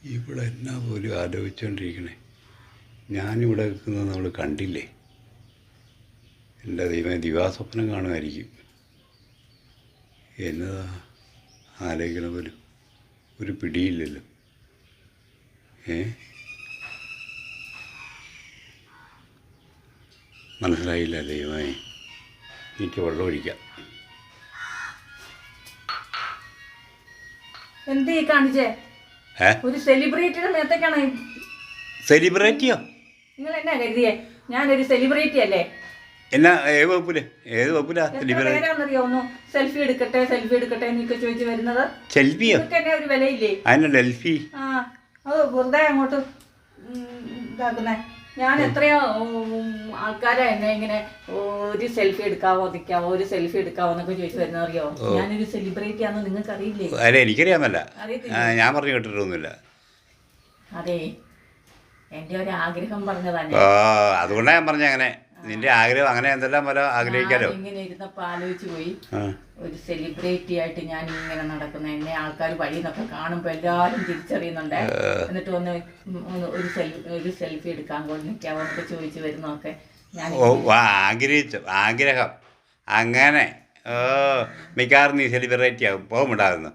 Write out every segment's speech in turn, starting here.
ഇവിടെ എന്നാ പോലും ആലോചിച്ചുകൊണ്ടിരിക്കണേ. ഞാനിവിടെ നിൽക്കുന്നത് നമ്മൾ കണ്ടില്ലേ? എൻ്റെ ദൈവം ദിവാസ്വപ്നം കാണുമായിരിക്കും. എന്നതാ ആലോചിക്കണ പോലും ഒരു പിടിയില്ലല്ലോ. മനസ്സിലായില്ല ദൈവമേ. എനിക്ക് വെള്ളം ഒഴിക്കാം. എന്തേ കാണിച്ചേ? ഒരു സെലിബ്രിറ്റിയുടെ മേത്തേക്കാണ്. സെലിബ്രിറ്റിയോ? നിങ്ങൾ എന്നാ കരുതിയേ? ഞാനൊരു സെലിബ്രിറ്റി അല്ലേ? എന്നാ ഏത് വകുപ്പില്? ഏത് വകുപ്പിലാ സെലിബ്രിറ്റി? ഒന്ന് സെൽഫി എടുക്കട്ടെ സെൽഫി എടുക്കട്ടെ എന്നൊക്കെ ചോദിച്ചു വരുന്നത്. സെൽഫിയോ? തന്നെ ഒരു വിലയില്ലേ? അതിന് ഡെൽഫി. അത് വെറുതെ അങ്ങോട്ട് ഇതാക്കുന്നേ. ഞാൻ എത്രയോ ആൾക്കാരെ എന്നെ ഇങ്ങനെ ഒരു സെൽഫി എടുക്കാവോ നിൽക്കാവോ, ഒരു സെൽഫി എടുക്കാവോ എന്നൊക്കെ ചോദിച്ചു വരുന്നത് അറിയോ? ഞാനൊരു സെലിബ്രിറ്റി ആണെന്ന് നിങ്ങൾക്ക് അറിയില്ലേ? അല്ല, എനിക്കറിയാമല്ല. ഞാൻ പറഞ്ഞു കേട്ടിട്ടൊന്നുമില്ല. അതെ, എൻ്റെ ഒരു ആഗ്രഹം പറഞ്ഞതാണ്. അതുകൊണ്ടാണ് ഞാൻ പറഞ്ഞ അങ്ങനെ. നിന്റെ ആഗ്രഹം അങ്ങനെ എന്തെല്ലാം പോലെ ആഗ്രഹിക്കാലോ. ഇങ്ങനെ ഇരുന്നപ്പോൾ ആലോചിച്ചു പോയി, ഒരു സെലിബ്രിറ്റി ആയിട്ട് ഞാൻ ഇങ്ങനെ നടക്കുന്ന എന്നെ ആൾക്കാർ വഴി നിന്നൊക്കെ കാണുമ്പോൾ എല്ലാവരും തിരിച്ചറിയുന്നുണ്ട്. എന്നിട്ട് ഒരു സെൽഫി എടുക്കാൻ കൊണ്ട് നിൽക്കാവോ എന്നൊക്കെ ചോദിച്ചു വരുന്നതൊക്കെ ഞാൻ ആഗ്രഹിച്ചു. ആഗ്രഹം അങ്ങനെ മിക്കവാറും നീ സെലിബ്രിറ്റി ആകും. പോകുമുണ്ടാകുന്നു.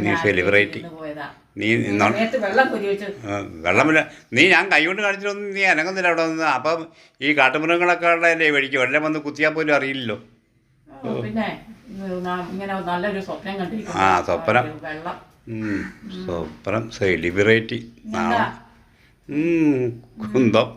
നീ സെലിബ്രിറ്റി. നീ വെള്ളമില്ല. നീ ഞാൻ കൈകൊണ്ട് കാണിച്ചിട്ടൊന്നും നീ അനങ്ങുന്നില്ല അവിടെ നിന്ന്. അപ്പം ഈ കാട്ടുമൃഗങ്ങളൊക്കെ ഉള്ളതല്ലേ വഴിക്കും. വെള്ളം വന്ന് കുത്തിയാൽ പോലും അറിയില്ലല്ലോ. പിന്നെ ഇങ്ങനെ നല്ലൊരു സ്വപ്നം കണ്ടിരിക്കുന്നു. സ്വപ്നം സെലിബ്രിറ്റി കുന്തം.